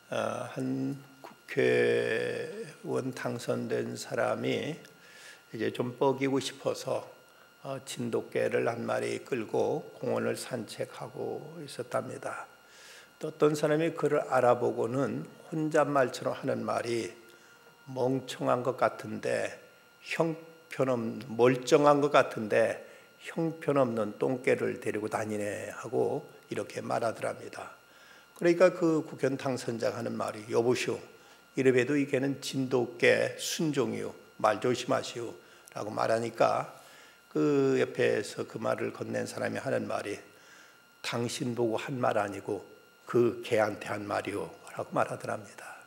한 국회의원 당선된 사람이 이제 좀 뻐기고 싶어서 진돗개를 한 마리 끌고 공원을 산책하고 있었답니다. 또 어떤 사람이 그를 알아보고는 혼잣말처럼 하는 말이 멍청한 것 같은데 멀쩡한 것 같은데 형편없는 똥개를 데리고 다니네 하고 이렇게 말하더랍니다. 그러니까 그 국회의원 당선자가 하는 말이 여보시오, 이래봬도 이 개는 진돗개 순종이요, 말 조심하시오 라고 말하니까 그 옆에서 그 말을 건넨 사람이 하는 말이 당신 보고 한 말 아니고 그 개한테 한 말이요 라고 말하더랍니다.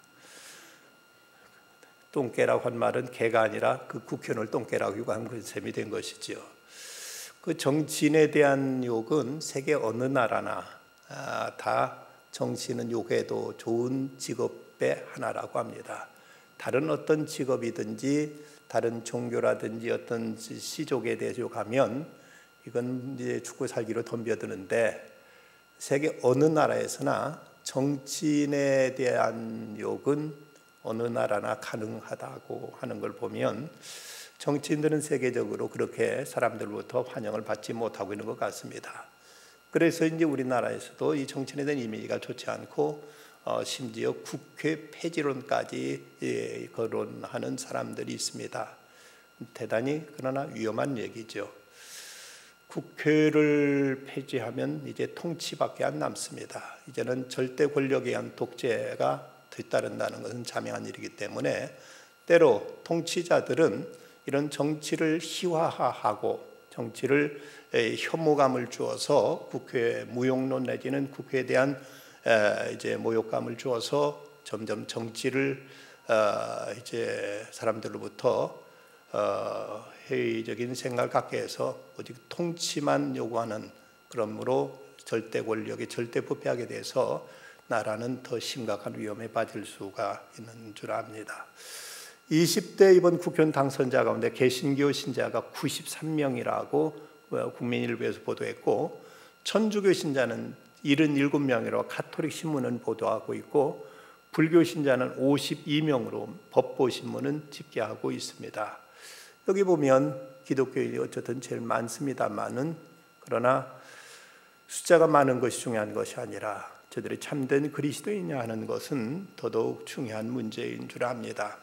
똥개라고 한 말은 개가 아니라 그 국회의원을 똥개라고 한 셈이 된 것이지요. 그 정치인에 대한 욕은 세계 어느 나라나 다 정치인은 욕해도 좋은 직업의 하나라고 합니다. 다른 어떤 직업이든지 다른 종교라든지 어떤 시족에 대해서 욕하면 이건 이제 죽고 살기로 덤벼드는데 세계 어느 나라에서나 정치인에 대한 욕은 어느 나라나 가능하다고 하는 걸 보면 정치인들은 세계적으로 그렇게 사람들로부터 환영을 받지 못하고 있는 것 같습니다. 그래서 이제 우리나라에서도 이 정치인에 대한 이미지가 좋지 않고 심지어 국회 폐지론까지 거론하는 사람들이 있습니다. 대단히 그러나 위험한 얘기죠. 국회를 폐지하면 이제 통치밖에 안 남습니다. 이제는 절대 권력에 의한 독재가 뒤따른다는 것은 자명한 일이기 때문에 때로 통치자들은 이런 정치를 희화화하고 정치를 혐오감을 주어서 국회 무용론 내지는 국회에 대한 이제 모욕감을 주어서 점점 정치를 이제 사람들로부터 회의적인 생각을 갖게 해서 오직 통치만 요구하는, 그러므로 절대 권력에 절대 부패하게 돼서 나라는 더 심각한 위험에 빠질 수가 있는 줄 압니다. 20대 이번 국회의원 당선자 가운데 개신교 신자가 93명이라고 국민일보에서 보도했고 천주교 신자는 77명이라고 가톨릭 신문은 보도하고 있고 불교 신자는 52명으로 법보신문은 집계하고 있습니다. 여기 보면 기독교인이 어쨌든 제일 많습니다만은 그러나 숫자가 많은 것이 중요한 것이 아니라 저들이 참된 그리스도인이냐 하는 것은 더더욱 중요한 문제인 줄 압니다.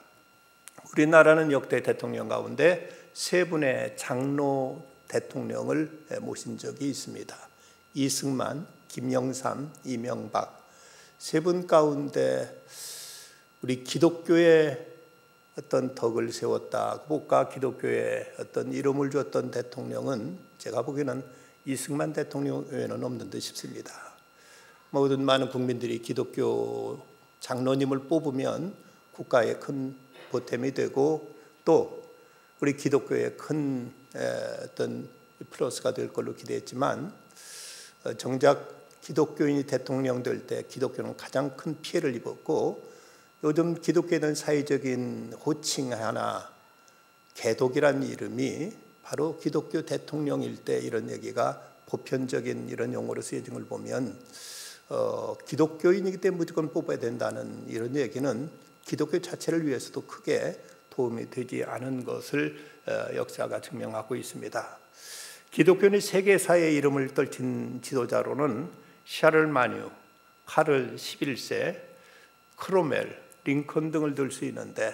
우리나라는 역대 대통령 가운데 세 분의 장로 대통령을 모신 적이 있습니다. 이승만, 김영삼, 이명박 세 분 가운데 우리 기독교의 어떤 덕을 세웠다, 국가 기독교의 어떤 이름을 줬던 대통령은 제가 보기에는 이승만 대통령 외에는 없는 듯 싶습니다. 모든 많은 국민들이 기독교 장로님을 뽑으면 국가에 큰 보탬이 되고 또 우리 기독교에 큰 어떤 플러스가 될 걸로 기대했지만 정작 기독교인이 대통령 될 때 기독교는 가장 큰 피해를 입었고 요즘 기독교에 대한 사회적인 호칭 하나 개독이라는 이름이 바로 기독교 대통령일 때 이런 얘기가 보편적인 이런 용어로 쓰여진 걸 보면 기독교인이기 때문에 무조건 뽑아야 된다는 이런 얘기는 기독교 자체를 위해서도 크게 도움이 되지 않은 것을 역사가 증명하고 있습니다. 기독교는 세계사의 이름을 떨친 지도자로는 샤를마뉴, 카를 11세, 크로멜, 링컨 등을 들 수 있는데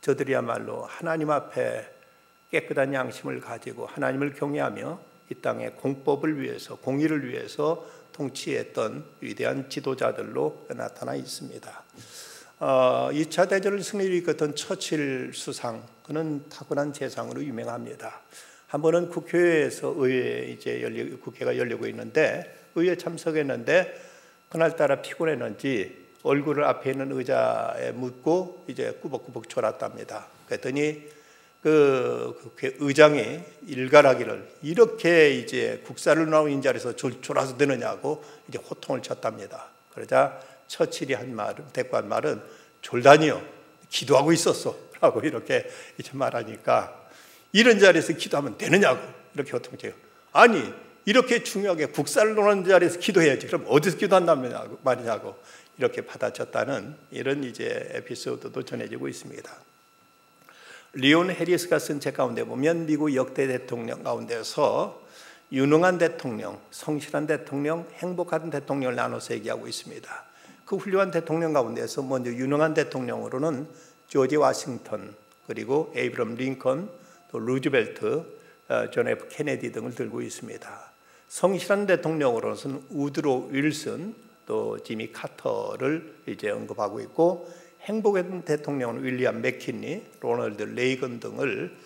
저들이야말로 하나님 앞에 깨끗한 양심을 가지고 하나님을 경외하며 이 땅의 공법을 위해서 공의를 위해서 통치했던 위대한 지도자들로 나타나 있습니다. 2차 대전을 승리로 이끌었던 처칠 수상, 그는 타고난 재상으로 유명합니다. 한 번은 국회에서 국회가 열리고 있는데 의회에 참석했는데 그날따라 피곤했는지 얼굴을 앞에 있는 의자에 묻고 이제 꾸벅꾸벅 졸았답니다. 그랬더니 그 국회 의장이 일갈하기를 이렇게 이제 국사를 나온 자리에서 졸아서 되느냐고 이제 호통을 쳤답니다. 그러자 처칠이 한 말은 대꾸한 말은 졸다니요, 기도하고 있었어라고 이렇게 말하니까 이런 자리에서 기도하면 되느냐고 이렇게 호통쳐요. 아니 이렇게 중요하게 국사를 논하는 자리에서 기도해야지. 그럼 어디서 기도한다는 말이냐고 이렇게 받아쳤다는 이런 이제 에피소드도 전해지고 있습니다. 리온 해리스가 쓴 책 가운데 보면 미국 역대 대통령 가운데서 유능한 대통령, 성실한 대통령, 행복한 대통령을 나눠서 얘기하고 있습니다. 그 훌륭한 대통령 가운데서 먼저 유능한 대통령으로는 조지 워싱턴, 그리고 에이브럼 링컨, 또 루즈벨트, 존 F 케네디 등을 들고 있습니다. 성실한 대통령으로서는 우드로 윌슨, 또 지미 카터를 이제 언급하고 있고, 행복한 대통령은 윌리엄 맥킨리, 로널드 레이건 등을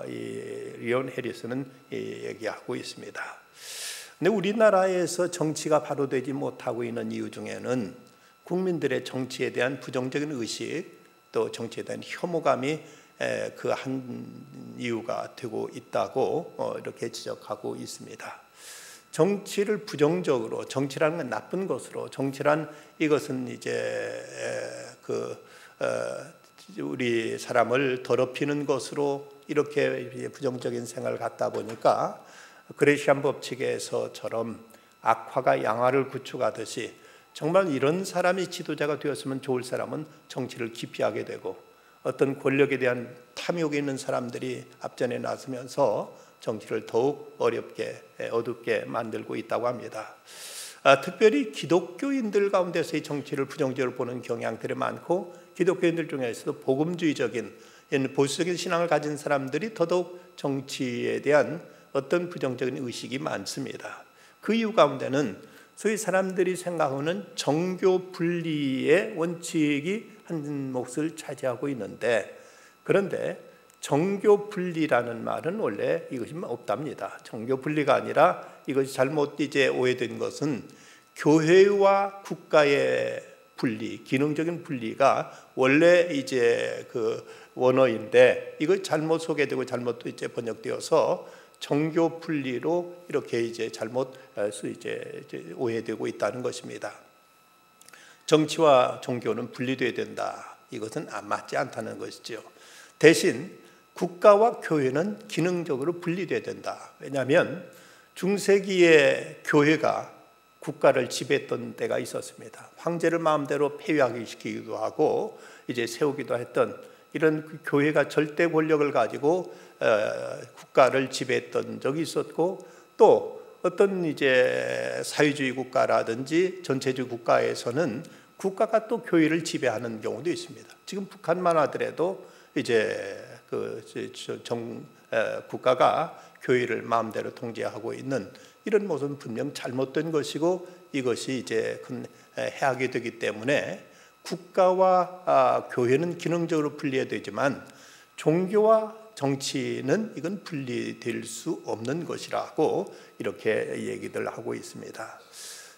이 리온 해리스는 얘기하고 있습니다. 근데 우리나라에서 정치가 바로 되지 못하고 있는 이유 중에는 국민들의 정치에 대한 부정적인 의식, 또 정치에 대한 혐오감이 그 한 이유가 되고 있다고 이렇게 지적하고 있습니다. 정치를 부정적으로, 정치라는 건 나쁜 것으로, 정치란 이것은 이제 우리 사람을 더럽히는 것으로 이렇게 부정적인 생각을 갖다 보니까 그레시안 법칙에서처럼 악화가 양화를 구축하듯이 정말 이런 사람이 지도자가 되었으면 좋을 사람은 정치를 기피하게 되고, 어떤 권력에 대한 탐욕이 있는 사람들이 앞전에 나서면서 정치를 더욱 어렵게 어둡게 만들고 있다고 합니다. 특별히 기독교인들 가운데서의 정치를 부정적으로 보는 경향들이 많고, 기독교인들 중에서도 복음주의적인 보수적인 신앙을 가진 사람들이 더더욱 정치에 대한 어떤 부정적인 의식이 많습니다. 그 이유 가운데는 소위 사람들이 생각하는 정교 분리의 원칙이 한 몫을 차지하고 있는데, 그런데 정교 분리라는 말은 원래 이것이 없답니다. 정교 분리가 아니라 이것이 잘못 이제 오해된 것은 교회와 국가의 분리, 기능적인 분리가 원래 이제 그 원어인데, 이거 잘못 소개되고 잘못 또 이제 번역되어서 정교 분리로 이렇게 이제 잘못 이제 오해되고 있다는 것입니다. 정치와 종교는 분리돼야 된다. 이것은 맞지 않다는 것이죠. 대신 국가와 교회는 기능적으로 분리돼야 된다. 왜냐하면 중세기에 교회가 국가를 지배했던 때가 있었습니다. 황제를 마음대로 폐위하게 시키기도 하고 이제 세우기도 했던 이런 교회가 절대 권력을 가지고 국가를 지배했던 적이 있었고, 또 어떤 이제 사회주의 국가라든지 전체주의 국가에서는 국가가 또 교회를 지배하는 경우도 있습니다. 지금 북한만 하더라도 이제 국가가 교회를 마음대로 통제하고 있는 이런 모습은 분명 잘못된 것이고, 이것이 이제 큰 해악이 되기 때문에 국가와 교회는 기능적으로 분리해야 되지만 종교와 정치는 이건 분리될 수 없는 것이라고 이렇게 얘기들 하고 있습니다.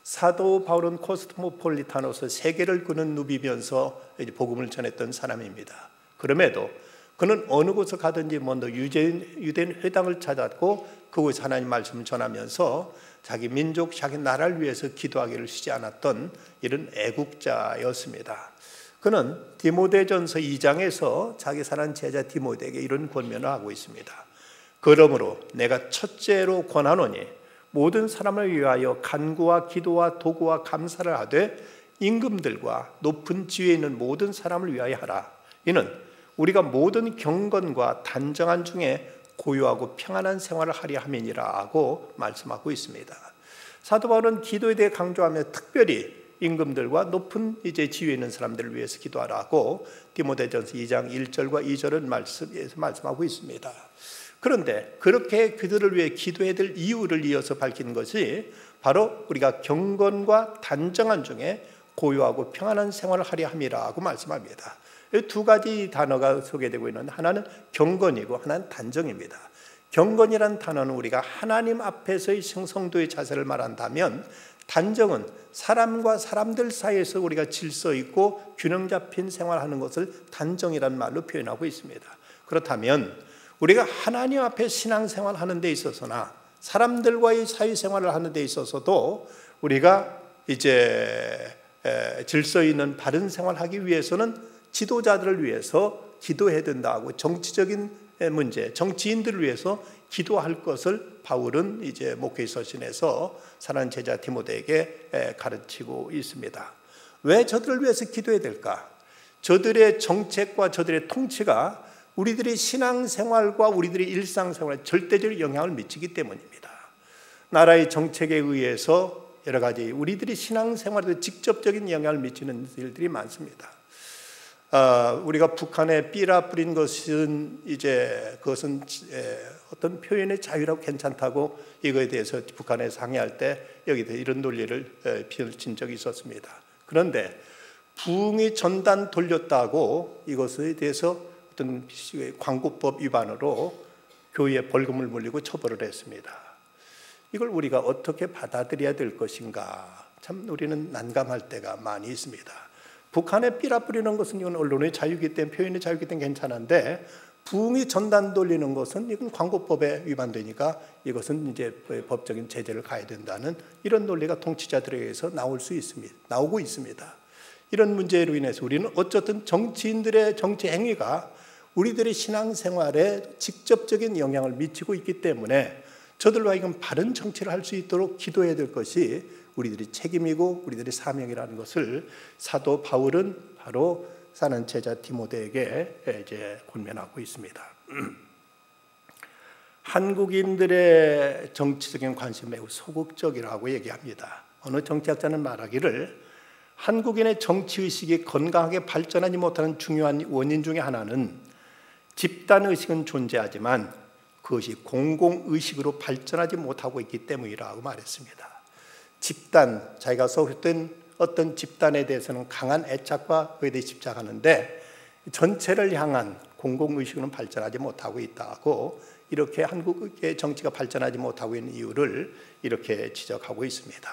사도 바울은 코스모폴리타노서 세계를 그는 누비면서 복음을 전했던 사람입니다. 그럼에도 그는 어느 곳을 가든지 먼저 유대인 회당을 찾았고 그곳에 하나님 말씀을 전하면서 자기 민족, 자기 나라를 위해서 기도하기를 쉬지 않았던 이런 애국자였습니다. 그는 디모데전서 2장에서 자기 사랑하는 제자 디모데에게 이런 권면을 하고 있습니다. 그러므로 내가 첫째로 권하노니 모든 사람을 위하여 간구와 기도와 도구와 감사를 하되 임금들과 높은 지위에 있는 모든 사람을 위하여 하라. 이는 우리가 모든 경건과 단정한 중에 고요하고 평안한 생활을 하려 함이니라 하고 말씀하고 있습니다. 사도 바울은 기도에 대해 강조하며 특별히 임금들과 높은 이제 지위에 있는 사람들을 위해서 기도하라고 디모데전서 2장 1절과 2절은 말씀하고 있습니다. 그런데 그렇게 그들을 위해 기도해야 될 이유를 이어서 밝힌 것이 바로 우리가 경건과 단정한 중에 고요하고 평안한 생활을 하려 함이라고 말씀합니다. 두 가지 단어가 소개되고 있는, 하나는 경건이고 하나는 단정입니다. 경건이란 단어는 우리가 하나님 앞에서의 성도의 자세를 말한다면, 단정은 사람과 사람들 사이에서 우리가 질서 있고 균형 잡힌 생활하는 것을 단정이란 말로 표현하고 있습니다. 그렇다면 우리가 하나님 앞에 신앙생활 하는 데 있어서나 사람들과의 사회생활을 하는 데 있어서도 우리가 이제 질서 있는 바른 생활하기 위해서는 지도자들을 위해서 기도해야 된다고, 정치적인 문제, 정치인들을 위해서 기도할 것을 바울은 이제 목회 서신에서 사랑하는 제자 디모데에게 가르치고 있습니다. 왜 저들을 위해서 기도해야 될까? 저들의 정책과 저들의 통치가 우리들의 신앙생활과 우리들의 일상생활에 절대적인 영향을 미치기 때문입니다. 나라의 정책에 의해서 여러 가지 우리들이 신앙생활에 직접적인 영향을 미치는 일들이 많습니다. 우리가 북한에 삐라 뿌린 것은 그것은 어떤 표현의 자유라고 괜찮다고 이거에 대해서 북한에 상의할 때 여기에 이런 논리를 펼친 적이 있었습니다. 그런데 부흥이 전단 돌렸다고 이것에 대해서 어떤 광고법 위반으로 교회에 벌금을 물리고 처벌을 했습니다. 이걸 우리가 어떻게 받아들여야 될 것인가, 참 우리는 난감할 때가 많이 있습니다. 북한에 삐라 뿌리는 것은 이건 언론의 자유이기 때문에, 표현의 자유이기 때문에 괜찮은데, 부흥이 전단 돌리는 것은 이건 광고법에 위반되니까 이것은 이제 법적인 제재를 가해야 된다는 이런 논리가 통치자들에 의해서 나오고 있습니다. 이런 문제로 인해서 우리는 어쨌든 정치인들의 정치 행위가 우리들의 신앙생활에 직접적인 영향을 미치고 있기 때문에 저들로 하여금 바른 정치를 할 수 있도록 기도해야 될 것이 우리들의 책임이고 우리들의 사명이라는 것을 사도 바울은 바로 사는 제자 디모데에게 이제 권면하고 있습니다. 한국인들의 정치적인 관심이 매우 소극적이라고 얘기합니다. 어느 정치학자는 말하기를 한국인의 정치의식이 건강하게 발전하지 못하는 중요한 원인 중에 하나는 집단의식은 존재하지만 그것이 공공의식으로 발전하지 못하고 있기 때문이라고 말했습니다. 집단, 자기가 속했던 어떤 집단에 대해서는 강한 애착과 그에 대해 집착하는데 전체를 향한 공공의식으로는 발전하지 못하고 있다고, 이렇게 한국의 정치가 발전하지 못하고 있는 이유를 이렇게 지적하고 있습니다.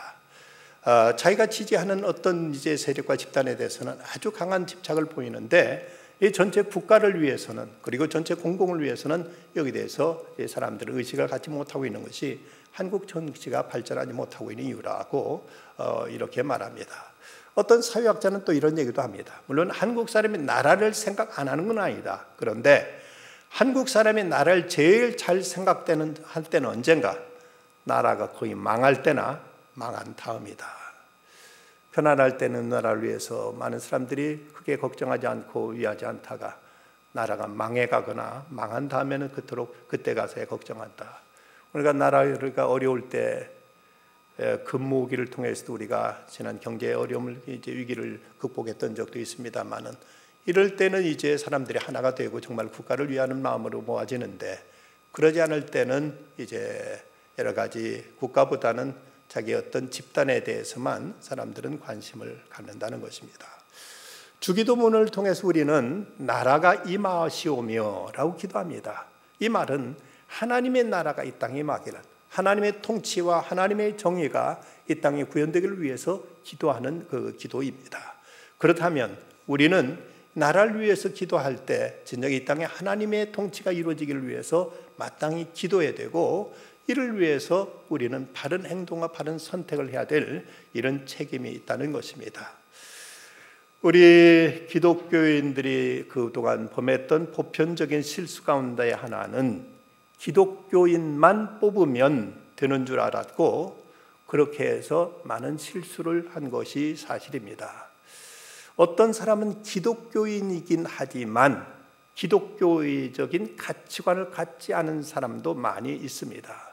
자기가 지지하는 어떤 이제 세력과 집단에 대해서는 아주 강한 집착을 보이는데 이 전체 국가를 위해서는, 그리고 전체 공공을 위해서는 여기에 대해서 사람들의 의식을 갖지 못하고 있는 것이 한국 정치가 발전하지 못하고 있는 이유라고 이렇게 말합니다. 어떤 사회학자는 또 이런 얘기도 합니다. 물론 한국 사람이 나라를 생각 안 하는 건 아니다. 그런데 한국 사람이 나라를 제일 잘 할 때는 언젠가? 나라가 거의 망할 때나 망한 다음이다. 편안할 때는 나라를 위해서 많은 사람들이 크게 걱정하지 않고 위하지 않다가 나라가 망해가거나 망한 다음에는 그때 가서야 걱정한다. 우리가 나라가 어려울 때 금모으기를 통해서도 우리가 지난 경제 어려움을 이제 위기를 극복했던 적도 있습니다만은, 이럴 때는 이제 사람들이 하나가 되고 정말 국가를 위하는 마음으로 모아지는데, 그러지 않을 때는 이제 여러 가지 국가보다는 자기 어떤 집단에 대해서만 사람들은 관심을 갖는다는 것입니다. 주기도문을 통해서 우리는 나라가 임하시오며 라고 기도합니다. 이 말은 하나님의 나라가 이 땅에 임하기를, 하나님의 통치와 하나님의 정의가 이 땅에 구현되기를 위해서 기도하는 그 기도입니다. 그렇다면 우리는 나라를 위해서 기도할 때 진정 이 땅에 하나님의 통치가 이루어지기를 위해서 마땅히 기도해야 되고, 이를 위해서 우리는 바른 행동과 바른 선택을 해야 될 이런 책임이 있다는 것입니다. 우리 기독교인들이 그동안 범했던 보편적인 실수 가운데 하나는 기독교인만 뽑으면 되는 줄 알았고, 그렇게 해서 많은 실수를 한 것이 사실입니다. 어떤 사람은 기독교인이긴 하지만 기독교적인 가치관을 갖지 않은 사람도 많이 있습니다.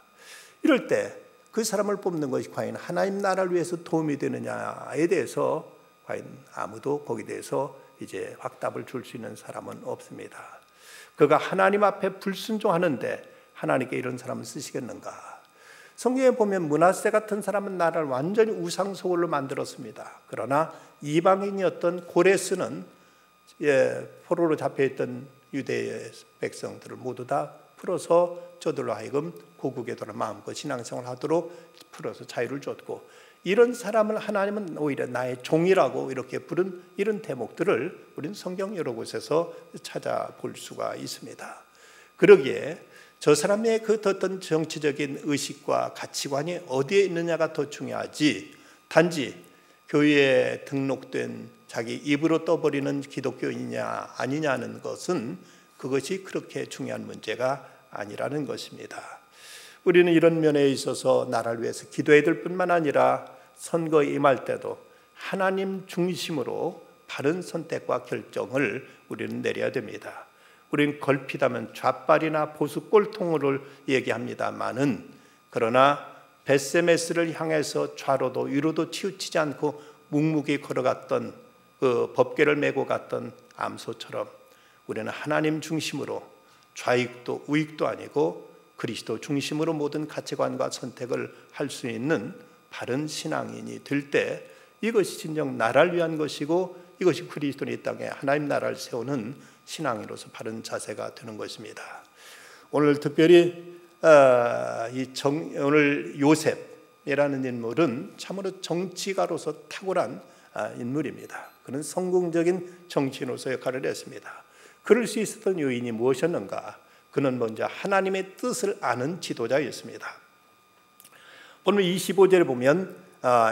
이럴 때 그 사람을 뽑는 것이 과연 하나님 나라를 위해서 도움이 되느냐에 대해서 과연 아무도 거기에 대해서 이제 확답을 줄 수 있는 사람은 없습니다. 그가 하나님 앞에 불순종하는데 하나님께 이런 사람을 쓰시겠는가? 성경에 보면 므낫세 같은 사람은 나라를 완전히 우상 소굴로 만들었습니다. 그러나 이방인이었던 고레스는 포로로 잡혀있던 유대의 백성들을 모두 다 풀어서 저들로 하여금 고국에 돌아 마음껏 신앙생활을 하도록 풀어서 자유를 줬고, 이런 사람을 하나님은 오히려 나의 종이라고 이렇게 부른 이런 대목들을 우리는 성경 여러 곳에서 찾아볼 수가 있습니다. 그러기에 저 사람의 그 어떤 정치적인 의식과 가치관이 어디에 있느냐가 더 중요하지, 단지 교회에 등록된 자기 입으로 떠버리는 기독교인이냐 아니냐는 것은 그것이 그렇게 중요한 문제가 아니라는 것입니다. 우리는 이런 면에 있어서 나라를 위해서 기도해야 될 뿐만 아니라 선거에 임할 때도 하나님 중심으로 바른 선택과 결정을 우리는 내려야 됩니다. 우리는 걸핏하면 좌빨이나 보수 꼴통을 얘기합니다마는, 그러나 벳세메스를 향해서 좌로도 위로도 치우치지 않고 묵묵히 걸어갔던 그 법궤를 메고 갔던 암소처럼 우리는 하나님 중심으로 좌익도 우익도 아니고 그리스도 중심으로 모든 가치관과 선택을 할 수 있는 바른 신앙인이 될 때 이것이 진정 나라를 위한 것이고 이것이 그리스도는 이 땅에 하나님 나라를 세우는 신앙인으로서 바른 자세가 되는 것입니다. 오늘 특별히 오늘 요셉이라는 인물은 참으로 정치가로서 탁월한 인물입니다. 그는 성공적인 정치인으로서 역할을 했습니다. 그럴 수 있었던 요인이 무엇이었는가? 그는 먼저 하나님의 뜻을 아는 지도자였습니다. 오늘 25절에 보면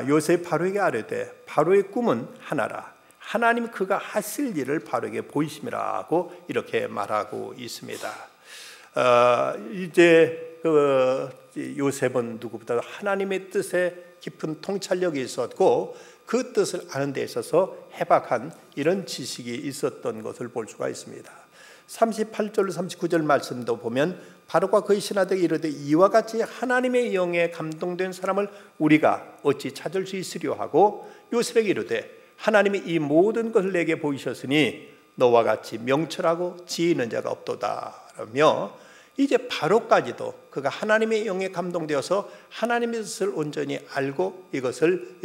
요셉 바로에게 아뢰되 바로의 꿈은 하나라, 하나님 그가 하실 일을 바로에게 보이심이라고 이렇게 말하고 있습니다. 이제 요셉은 누구보다 하나님의 뜻에 깊은 통찰력이 있었고 그 뜻을 아는 데 있어서 해박한 이런 지식이 있었던 것을 볼 수가 있습니다. 38절 39절 말씀도 보면 바로가 그의 신하들에게 이르되 이와 같이 하나님의 영에 감동된 사람을 우리가 어찌 찾을 수 있으려 하고 요셉에게 이르되 하나님이 이 모든 것을 내게 보이셨으니 너와 같이 명철하고 지혜 있는 자가 없도다 라며, 이제 바로까지도 그가 하나님의 영에 감동되어서 하나님의 뜻을 온전히 알고 이것을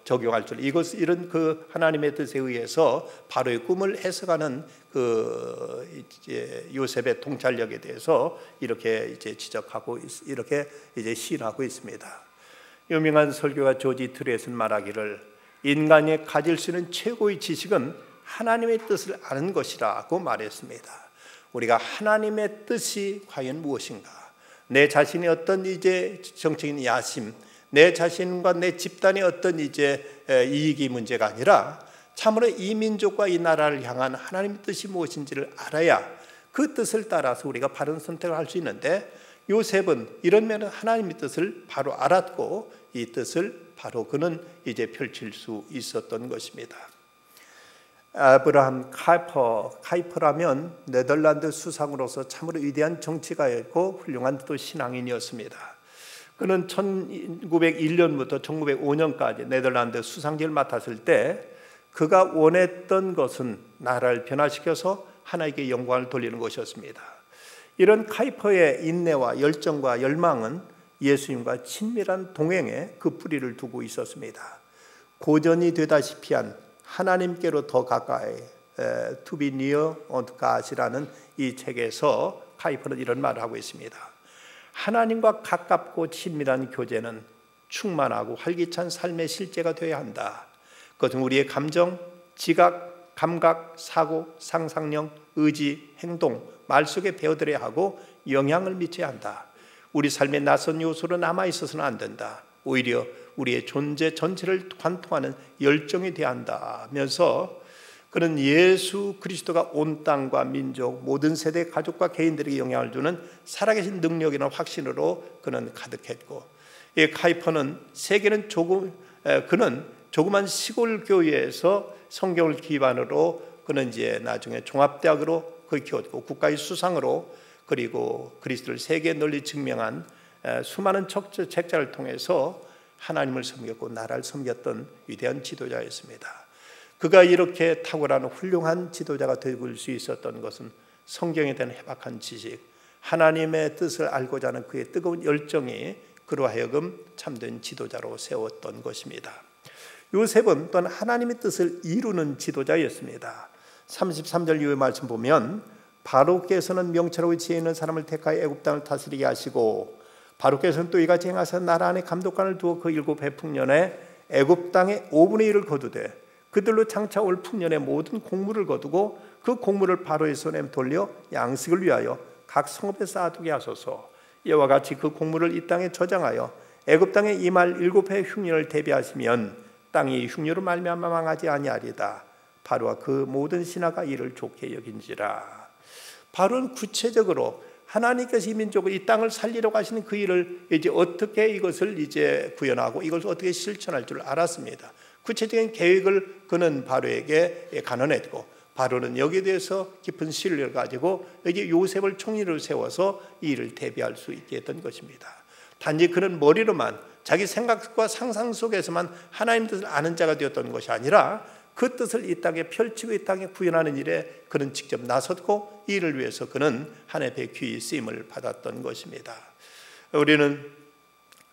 적용할 줄, 이런 그 하나님의 뜻에 의해서 바로의 꿈을 해석하는 요셉의 통찰력에 대해서 이렇게 지적하고 이렇게 시인하고 있습니다. 유명한 설교가 조지 트렛은 말하기를 인간이 가질 수 있는 최고의 지식은 하나님의 뜻을 아는 것이라고 말했습니다. 우리가 하나님의 뜻이 과연 무엇인가, 내 자신의 어떤 정치적인 야심, 내 자신과 내 집단의 어떤 이익이 문제가 아니라 참으로 이 민족과 이 나라를 향한 하나님의 뜻이 무엇인지를 알아야 그 뜻을 따라서 우리가 바른 선택을 할 수 있는데, 요셉은 이런 면은 하나님의 뜻을 바로 알았고 이 뜻을 바로 그는 펼칠 수 있었던 것입니다. 아브라함 카이퍼라면 네덜란드 수상으로서 참으로 위대한 정치가였고 훌륭한 또 신앙인이었습니다. 그는 1901년부터 1905년까지 네덜란드 수상직을 맡았을 때 그가 원했던 것은 나라를 변화시켜서 하나님께 영광을 돌리는 것이었습니다. 이런 카이퍼의 인내와 열정과 열망은 예수님과 친밀한 동행에 그 뿌리를 두고 있었습니다. 고전이 되다시피 한 하나님께로 더 가까이 To be near unto God이라는 이 책에서 카이퍼는 이런 말을 하고 있습니다. 하나님과 가깝고 친밀한 교제는 충만하고 활기찬 삶의 실제가 되어야 한다. 그것은 우리의 감정, 지각, 감각, 사고, 상상력, 의지, 행동, 말 속에 배어들여야 하고 영향을 미쳐야 한다. 우리 삶의 낯선 요소로 남아있어서는 안 된다. 오히려 우리의 존재 전체를 관통하는 열정이 되어야 한다면서 그는 예수 그리스도가 온 땅과 민족, 모든 세대 가족과 개인들에게 영향을 주는 살아계신 능력이나 확신으로 그는 가득했고, 이 카이퍼는 그는 조그만 시골 교회에서 성경을 기반으로 그는 나중에 종합대학으로 키웠고 국가의 수상으로, 그리고 그리스도를 세계에 널리 증명한 수많은 책자를 통해서 하나님을 섬겼고 나라를 섬겼던 위대한 지도자였습니다. 그가 이렇게 탁월한 훌륭한 지도자가 되실 수 있었던 것은 성경에 대한 해박한 지식, 하나님의 뜻을 알고자 하는 그의 뜨거운 열정이 그로 하여금 참된 지도자로 세웠던 것입니다. 요셉은 또한 하나님의 뜻을 이루는 지도자였습니다. 33절 이후의 말씀 보면 바로께서는 명철하고 지혜 있는 사람을 택하여 애굽 땅을 다스리게 하시고 바로께서는 또 이같이 행하사 나라 안에 감독관을 두어 그 7해 풍년에 애굽 땅의 5분의 1을 거두되 그들로 장차 올 풍년의 모든 곡물을 거두고 그 곡물을 바로의 손에 돌려 양식을 위하여 각 성읍에 쌓아두게 하소서. 이와 같이 그 곡물을 이 땅에 저장하여 애굽 땅에 임할 7해 흉년을 대비하시면 땅이 흉년으로 말미암아 망하지 아니하리다. 바로와 그 모든 신하가 이를 좋게 여긴지라. 바로는 구체적으로 하나님께서 이 민족을 이 땅을 살리려고 하시는 그 일을 이제 어떻게 이것을 이제 구현하고 이것을 어떻게 실천할 줄 알았습니다. 구체적인 계획을 그는 바로에게 간언했고, 바로는 여기에 대해서 깊은 신뢰를 가지고 이제 요셉을 총리로 세워서 이 일을 대비할 수 있게 했던 것입니다. 단지 그는 머리로만 자기 생각과 상상 속에서만 하나님 뜻을 아는 자가 되었던 것이 아니라 그 뜻을 이 땅에 펼치고 이 땅에 구현하는 일에 그는 직접 나섰고, 이 일을 위해서 그는 하나님의 귀히 쓰임을 받았던 것입니다. 우리는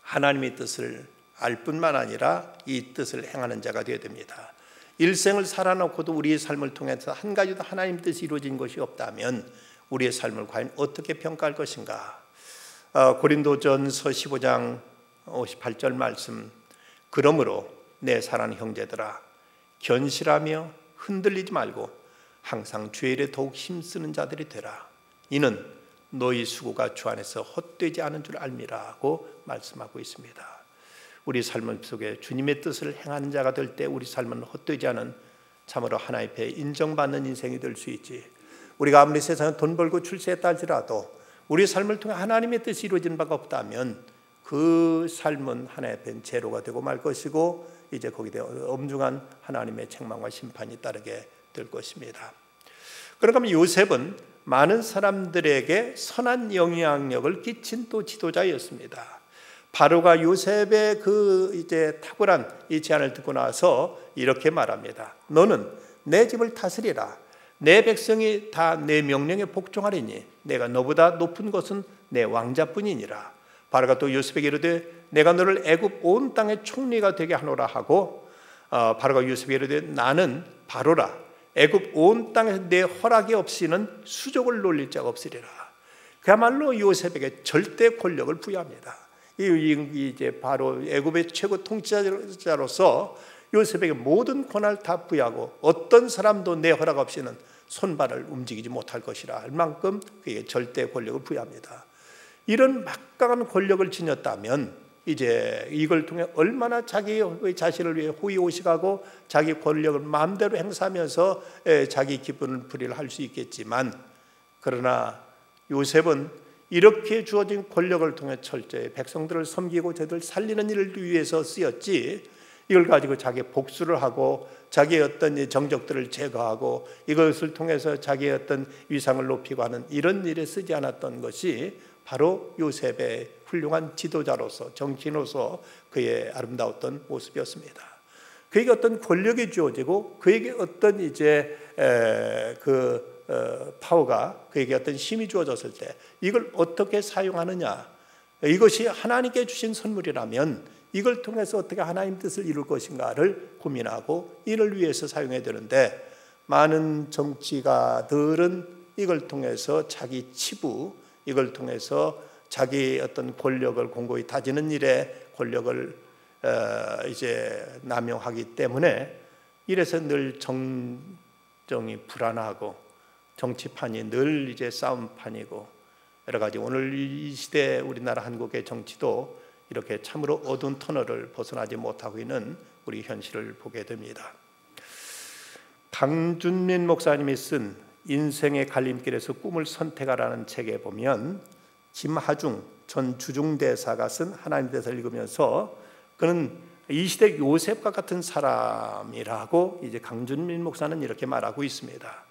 하나님의 뜻을 알 뿐만 아니라 이 뜻을 행하는 자가 되어야 됩니다. 일생을 살아놓고도 우리의 삶을 통해서 한 가지도 하나님 뜻이 이루어진 것이 없다면 우리의 삶을 과연 어떻게 평가할 것인가? 고린도전서 15장 58절 말씀, 그러므로 내 사랑하는 형제들아, 견실하며 흔들리지 말고 항상 주의 일에 더욱 힘쓰는 자들이 되라. 이는 너희 수고가 주 안에서 헛되지 않은 줄 알미라고 말씀하고 있습니다. 우리 삶 속에 주님의 뜻을 행하는 자가 될 때 우리 삶은 헛되지 않은, 참으로 하나님 앞에 인정받는 인생이 될 수 있지. 우리가 아무리 세상에 돈 벌고 출세했다 할지라도 우리 삶을 통해 하나님의 뜻이 이루어진 바가 없다면 그 삶은 하나님 앞에 제로가 되고 말 것이고, 이제 거기에 엄중한 하나님의 책망과 심판이 따르게 될 것입니다. 그러면 요셉은 많은 사람들에게 선한 영향력을 끼친 또 지도자였습니다. 바로가 요셉의 그 이제 탁월한 이 제안을 듣고 나서 이렇게 말합니다. 너는 내 집을 다스리라. 내 백성이 다 내 명령에 복종하리니 내가 너보다 높은 것은 내 왕자뿐이니라. 바로가 또 요셉에게 이르되 내가 너를 애굽 온 땅의 총리가 되게 하노라 하고, 바로가 요셉에게 이르되 나는 바로라. 애굽 온 땅에서 내 허락이 없이는 수족을 놀릴 자가 없으리라. 그야말로 요셉에게 절대 권력을 부여합니다. 이제 바로 애굽의 최고 통치자로서 요셉에게 모든 권한을 다 부여하고 어떤 사람도 내 허락 없이는 손발을 움직이지 못할 것이라 할 만큼 그에게 절대 권력을 부여합니다. 이런 막강한 권력을 지녔다면 이제 이걸 통해 얼마나 자기의 자신을 위해 호의호식하고 자기 권력을 마음대로 행사하면서 자기 기분을 부리를 할 수 있겠지만, 그러나 요셉은 이렇게 주어진 권력을 통해 철저히 백성들을 섬기고 저들을 살리는 일을 위해서 쓰였지, 이걸 가지고 자기 복수를 하고 자기의 어떤 정적들을 제거하고 이것을 통해서 자기의 어떤 위상을 높이고 하는 이런 일에 쓰지 않았던 것이 바로 요셉의 훌륭한 지도자로서 정치인으로서 그의 아름다웠던 모습이었습니다. 그에게 어떤 권력이 주어지고 그에게 어떤 이제 파워가, 그에게 어떤 힘이 주어졌을 때 이걸 어떻게 사용하느냐, 이것이 하나님께 주신 선물이라면 이걸 통해서 어떻게 하나님 뜻을 이룰 것인가를 고민하고 이를 위해서 사용해야 되는데, 많은 정치가들은 이걸 통해서 자기 치부, 이걸 통해서 자기 어떤 권력을 공고히 다지는 일에 권력을 이제 남용하기 때문에 이래서 늘 정정이 불안하고 정치판이 늘 이제 싸움판이고 여러 가지, 오늘 이 시대 우리나라 한국의 정치도 이렇게 참으로 어두운 터널을 벗어나지 못하고 있는 우리 현실을 보게 됩니다. 강준민 목사님이 쓴 인생의 갈림길에서 꿈을 선택하라는 책에 보면 김하중 전 주중대사가 쓴 하나님 대사를 읽으면서 그는 이 시대 요셉과 같은 사람이라고 이제 강준민 목사는 이렇게 말하고 있습니다.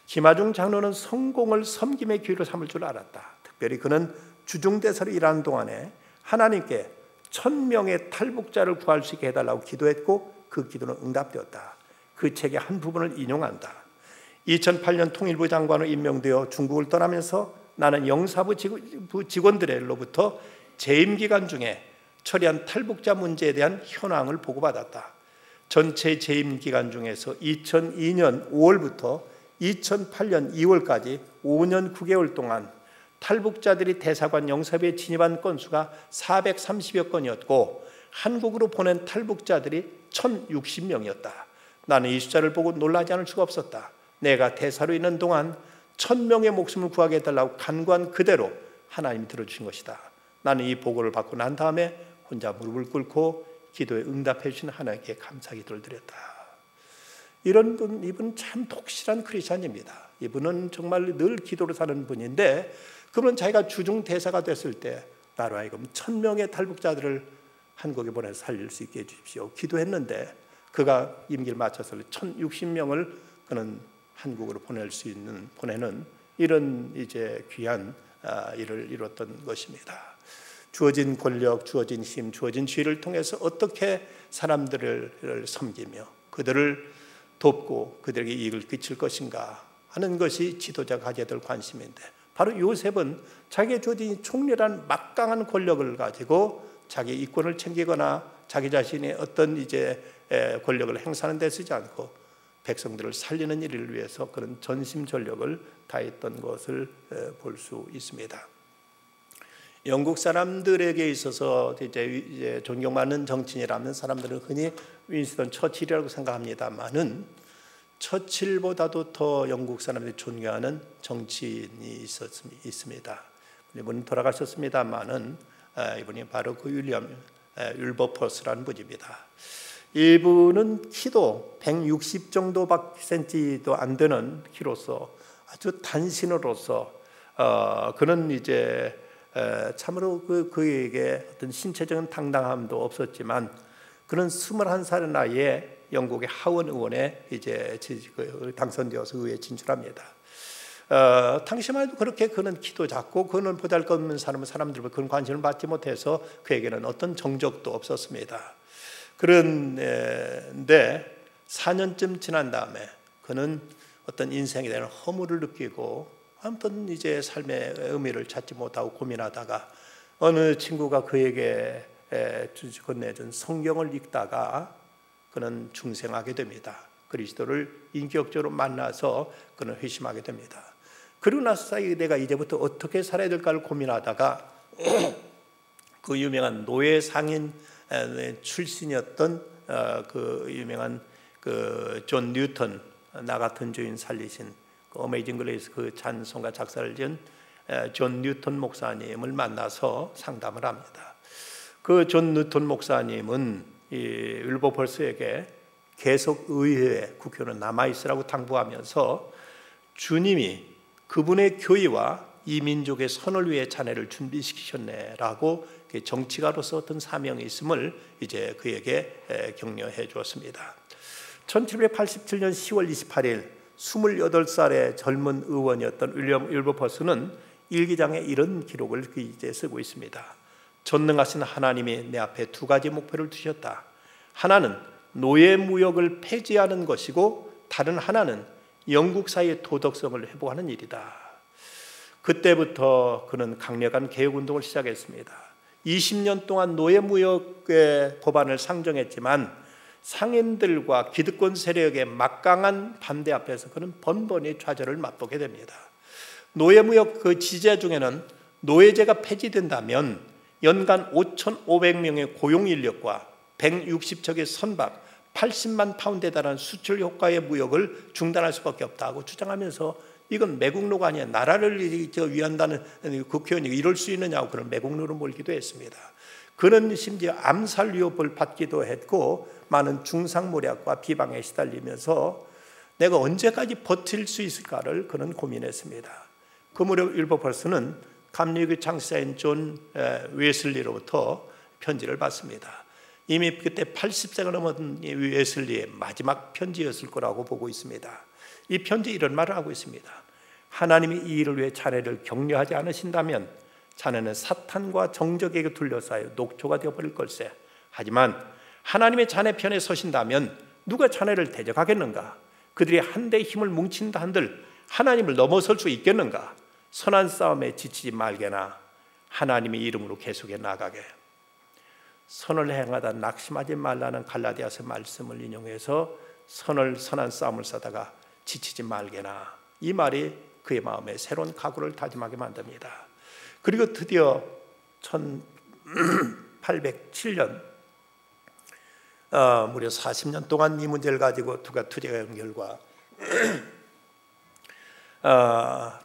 김하중 장로는 성공을 섬김의 기회로 삼을 줄 알았다. 특별히 그는 주중대사로 일하는 동안에 하나님께 1000명의 탈북자를 구할 수 있게 해달라고 기도했고 그 기도는 응답되었다. 그 책의 한 부분을 인용한다. 2008년 통일부 장관으로 임명되어 중국을 떠나면서 나는 영사부 직원들로부터 재임 기간 중에 처리한 탈북자 문제에 대한 현황을 보고받았다. 전체 재임 기간 중에서 2002년 5월부터 2008년 2월까지 5년 9개월 동안 탈북자들이 대사관 영사부에 진입한 건수가 430여 건이었고 한국으로 보낸 탈북자들이 1060명이었다. 나는 이 숫자를 보고 놀라지 않을 수가 없었다. 내가 대사로 있는 동안 1000명의 목숨을 구하게 해달라고 간구한 그대로 하나님이 들어주신 것이다. 나는 이 보고를 받고 난 다음에 혼자 무릎을 꿇고 기도에 응답해 주신 하나님께 감사 기도를 드렸다. 이분 참 독실한 크리스찬입니다. 이분은 정말 늘 기도로 사는 분인데, 그분은 자기가 주중 대사가 됐을 때 나로 하여금 1000명의 탈북자들을 한국에 보내서 살릴 수 있게 해주십시오 기도했는데, 그가 임기를 마쳐서 1060명을 그는 한국으로 보내는 이런 이제 귀한 일을 이뤘던 것입니다. 주어진 권력, 주어진 힘, 주어진 지위를 통해서 어떻게 사람들을 섬기며 그들을 돕고 그들에게 이익을 끼칠 것인가 하는 것이 지도자가 가져야 될 관심인데, 바로 요셉은 자기의 주어진 총렬한 막강한 권력을 가지고 자기 이권을 챙기거나 자기 자신의 어떤 이제 권력을 행사하는 데 쓰지 않고 백성들을 살리는 일을 위해서 그런 전심전력을 다했던 것을 볼 수 있습니다. 영국 사람들에게 있어서 이제 존경받는 정치인이라면 사람들은 흔히 윈스턴 처칠이라고 생각합니다만은, 처칠보다도 더 영국 사람들이 존경하는 정치인이 있습니다. 이분은 돌아가셨습니다만은 이분이 바로 그 윌버퍼스라는 분입니다. 이분은 키도 160 cm도 안 되는 키로서 아주 단신으로서 그는 이제 참으로 그에게 어떤 신체적인 당당함도 없었지만, 그는 21살의 나이에 영국의 하원 의원에 이제 당선되어서 의회에 진출합니다. 당시만 해도 그렇게 그는 키도 작고 그는 보잘것없는 사람들과 그런 관심을 받지 못해서 그에게는 어떤 정적도 없었습니다. 그런데 4년쯤 지난 다음에 그는 어떤 인생에 대한 허물을 느끼고 아무튼 이제 삶의 의미를 찾지 못하고 고민하다가 어느 친구가 그에게 건네준 성경을 읽다가 그는 중생하게 됩니다. 그리스도를 인격적으로 만나서 그는 회심하게 됩니다. 그리고 나서 내가 이제부터 어떻게 살아야 될까를 고민하다가 그 유명한 노예 상인 출신이었던 그 유명한 그 존 뉴턴, 나 같은 주인 살리신 그 어메이징 그레이스 그 찬송가 작사를 지은 존 뉴턴 목사님을 만나서 상담을 합니다. 그 존 뉴턴 목사님은 이 윌버퍼스에게 계속 의회에 국회의원은 남아있으라고 당부하면서 주님이 그분의 교회와 이 민족의 선을 위해 자네를 준비시키셨네라고 정치가로서 어떤 사명이 있음을 이제 그에게 격려해 주었습니다. 1787년 10월 28일 28살의 젊은 의원이었던 윌리엄 윌버퍼스는 일기장에 이런 기록을 이제 쓰고 있습니다. 전능하신 하나님이 내 앞에 두 가지 목표를 두셨다. 하나는 노예 무역을 폐지하는 것이고 다른 하나는 영국 사회의 도덕성을 회복하는 일이다. 그때부터 그는 강력한 개혁운동을 시작했습니다. 20년 동안 노예 무역의 법안을 상정했지만 상인들과 기득권 세력의 막강한 반대 앞에서 그는 번번이 좌절을 맛보게 됩니다. 노예 무역 그 지제 중에는 노예제가 폐지된다면 연간 5,500명의 고용 인력과 160척의 선박, 80만 파운드에 달하는 수출 효과의 무역을 중단할 수밖에 없다고 주장하면서 이건 매국노가 아니야, 나라를 위한다는 국회의원이 이럴 수 있느냐고 그런 매국노로 몰기도 했습니다. 그는 심지어 암살 위협을 받기도 했고 많은 중상모략과 비방에 시달리면서 내가 언제까지 버틸 수 있을까를 그는 고민했습니다. 그 무렵 윌버퍼스는 감리교 창시자인 존 웨슬리로부터 편지를 받습니다. 이미 그때 80세가 넘은 웨슬리의 마지막 편지였을 거라고 보고 있습니다. 이 편지에 이런 말을 하고 있습니다. 하나님이 이 일을 위해 자네를 격려하지 않으신다면 자네는 사탄과 정적에게 둘러싸여 녹초가 되어버릴 걸세. 하지만 하나님의 자네 편에 서신다면 누가 자네를 대적하겠는가? 그들이 한데 힘을 뭉친다 한들 하나님을 넘어설 수 있겠는가? 선한 싸움에 지치지 말게나 하나님의 이름으로 계속해 나가게. 선을 행하다 낙심하지 말라는 갈라디아서 말씀을 인용해서 선한 싸움을 싸다가 지치지 말게나, 이 말이 그의 마음에 새로운 각오를 다짐하게 만듭니다. 그리고 드디어 1807년 무려 40년 동안 이 문제를 가지고 그가 투쟁한 결과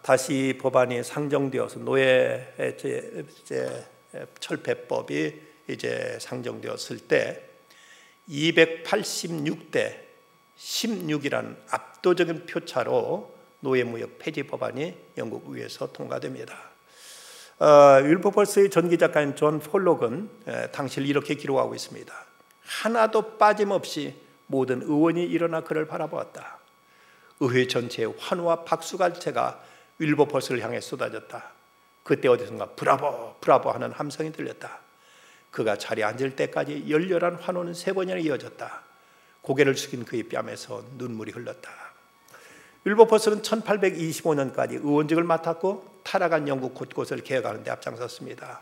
다시 법안이 상정되어서 노예 철폐법이 이제 상정되었을 때 286대 16이라는 압도적인 표차로 노예무역 폐지 법안이 영국 의회에서 통과됩니다. 윌버포스의 전기작가인 존 폴록은 당시를 이렇게 기록하고 있습니다. 하나도 빠짐없이 모든 의원이 일어나 그를 바라보았다. 의회 전체의 환호와 박수갈채가 윌버포스를 향해 쏟아졌다. 그때 어디선가 브라보 브라보 하는 함성이 들렸다. 그가 자리에 앉을 때까지 열렬한 환호는 3번이나 이어졌다. 고개를 숙인 그의 뺨에서 눈물이 흘렀다. 윌버포스는 1825년까지 의원직을 맡았고 타락한 영국 곳곳을 개혁하는 데 앞장섰습니다.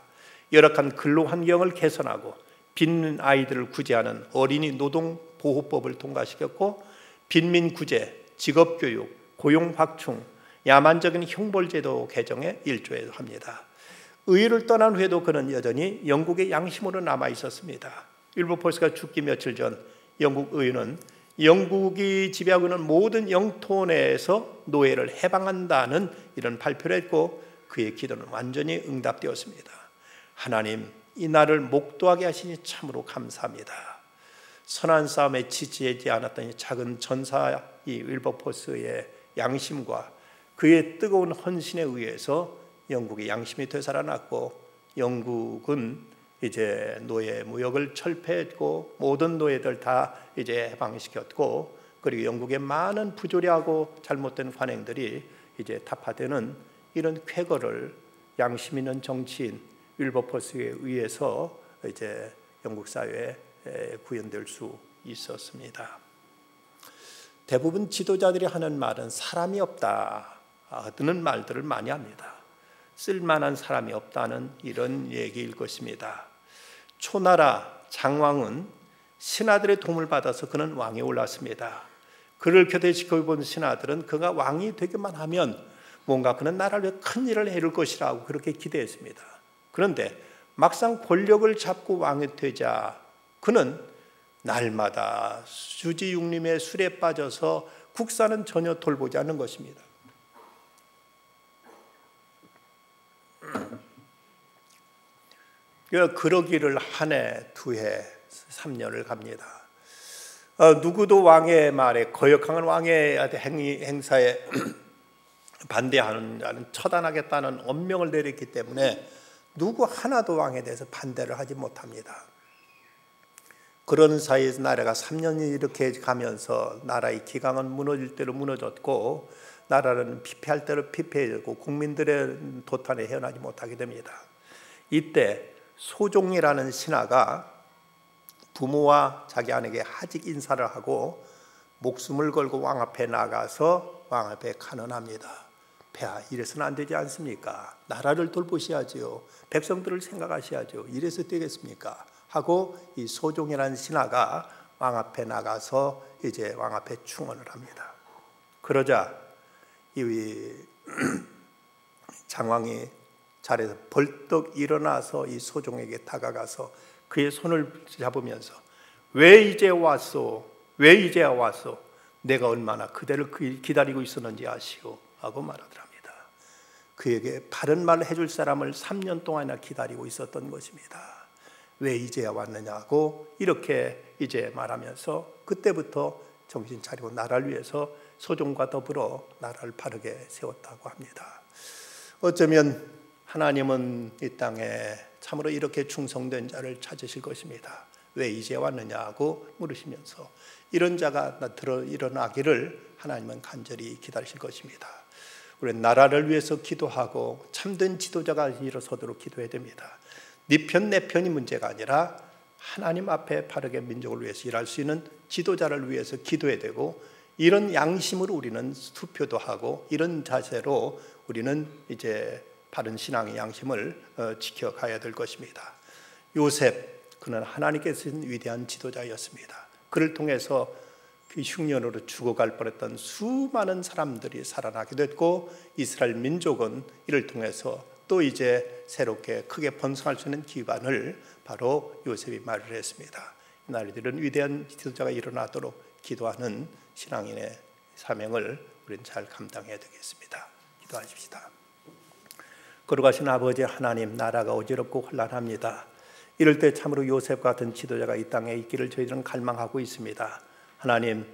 열악한 근로 환경을 개선하고 빈민 아이들을 구제하는 어린이 노동 보호법을 통과시켰고 빈민 구제, 직업교육, 고용 확충, 야만적인 형벌제도 개정에 일조합니다. 의회를 떠난 후에도 그는 여전히 영국의 양심으로 남아 있었습니다. 윌버포스가 죽기 며칠 전 영국 의회는 영국이 지배하고 있는 모든 영토 내에서 노예를 해방한다는 이런 발표를 했고 그의 기도는 완전히 응답되었습니다. 하나님, 이 날을 목도하게 하시니 참으로 감사합니다. 선한 싸움에 지치지 않았던 이 작은 전사 이 윌버포스의 양심과 그의 뜨거운 헌신에 의해서 영국의 양심이 되살아났고 영국은 이제 노예 무역을 철폐했고 모든 노예들 다 이제 해방시켰고 그리고 영국의 많은 부조리하고 잘못된 관행들이 이제 타파되는 이런 쾌거를 양심 있는 정치인 윌버포스에 의해서 이제 영국 사회에 구현될 수 있었습니다. 대부분 지도자들이 하는 말은 사람이 없다는 말들을 많이 합니다. 쓸만한 사람이 없다는 이런 얘기일 것입니다. 초나라 장왕은 신하들의 도움을 받아서 그는 왕에 올랐습니다. 그를 교대시켜 본 신하들은 그가 왕이 되기만 하면 뭔가 그는 나라를 위해 큰 일을 해줄 것이라고 그렇게 기대했습니다. 그런데 막상 권력을 잡고 왕이 되자 그는 날마다 수지육림의 술에 빠져서 국사는 전혀 돌보지 않는 것입니다. 그러기를 한 해, 2해, 3년을 갑니다. 누구도 왕의 말에 거역하는 왕의 행사에 반대하는 처단하겠다는 엄명을 내렸기 때문에 누구 하나도 왕에 대해서 반대를 하지 못합니다. 그런 사이에서 나라가 3년이 이렇게 가면서 나라의 기강은 무너질 대로 무너졌고 나라는 피폐할 대로 피폐해졌고 국민들의 도탄에 헤어나지 못하게 됩니다. 이때 소종이라는 신하가 부모와 자기 아내에게 하직 인사를 하고 목숨을 걸고 왕 앞에 나가서 왕 앞에 간언합니다. 폐하, 이래서는 안 되지 않습니까? 나라를 돌보셔야지요. 백성들을 생각하셔야죠. 이래서 되겠습니까? 하고 이 소종이라는 신하가 왕 앞에 나가서 이제 왕 앞에 충언을 합니다. 그러자 이 장왕이 자리에서 벌떡 일어나서 이 소종에게 다가가서 그의 손을 잡으면서 왜 이제 왔소? 왜 이제 왔소? 내가 얼마나 그대를 기다리고 있었는지 아시오? 하고 말하더랍니다. 그에게 바른 말을 해줄 사람을 3년 동안이나 기다리고 있었던 것입니다. 왜 이제야 왔느냐고 이렇게 이제 말하면서 그때부터 정신 차리고 나라를 위해서 소종과 더불어 나라를 바르게 세웠다고 합니다. 어쩌면 하나님은 이 땅에 참으로 이렇게 충성된 자를 찾으실 것입니다. 왜 이제 왔느냐고 물으시면서 이런 자가 일어나기를 하나님은 간절히 기다리실 것입니다. 우리 나라를 위해서 기도하고 참된 지도자가 일어서도록 기도해야 됩니다. 네 편 내 편이 문제가 아니라 하나님 앞에 바르게 민족을 위해서 일할 수 있는 지도자를 위해서 기도해야 되고 이런 양심으로 우리는 투표도 하고 이런 자세로 우리는 이제 바른 신앙의 양심을 지켜가야 될 것입니다. 요셉, 그는 하나님께서 주신 위대한 지도자였습니다. 그를 통해서 그 흉년으로 죽어갈 뻔했던 수많은 사람들이 살아나게 됐고 이스라엘 민족은 이를 통해서 또 이제 새롭게 크게 번성할 수 있는 기반을 바로 요셉이 마련을 했습니다. 이날들은 위대한 지도자가 일어나도록 기도하는 신앙인의 사명을 우리는 잘 감당해야 되겠습니다. 기도하십시다. 거룩하신 아버지 하나님, 나라가 어지럽고 혼란합니다. 이럴 때 참으로 요셉 같은 지도자가 이 땅에 있기를 저희들은 갈망하고 있습니다. 하나님,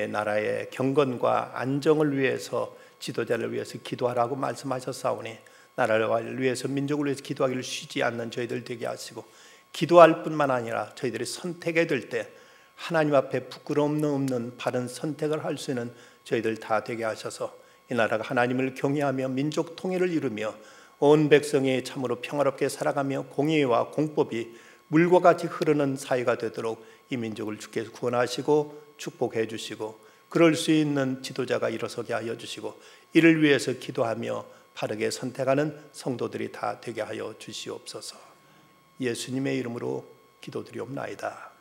나라의 경건과 안정을 위해서 지도자를 위해서 기도하라고 말씀하셨사오니 나라를 위해서 민족을 위해서 기도하기를 쉬지 않는 저희들 되게 하시고 기도할 뿐만 아니라 저희들이 선택해야 될 때 하나님 앞에 부끄러움 없는 바른 선택을 할 수 있는 저희들 다 되게 하셔서 이 나라가 하나님을 경외하며 민족 통일을 이루며 온 백성이 참으로 평화롭게 살아가며 공의와 공법이 물과 같이 흐르는 사회가 되도록 이 민족을 주께서 구원하시고 축복해 주시고 그럴 수 있는 지도자가 일어서게 하여 주시고 이를 위해서 기도하며 바르게 선택하는 성도들이 다 되게 하여 주시옵소서. 예수님의 이름으로 기도드리옵나이다.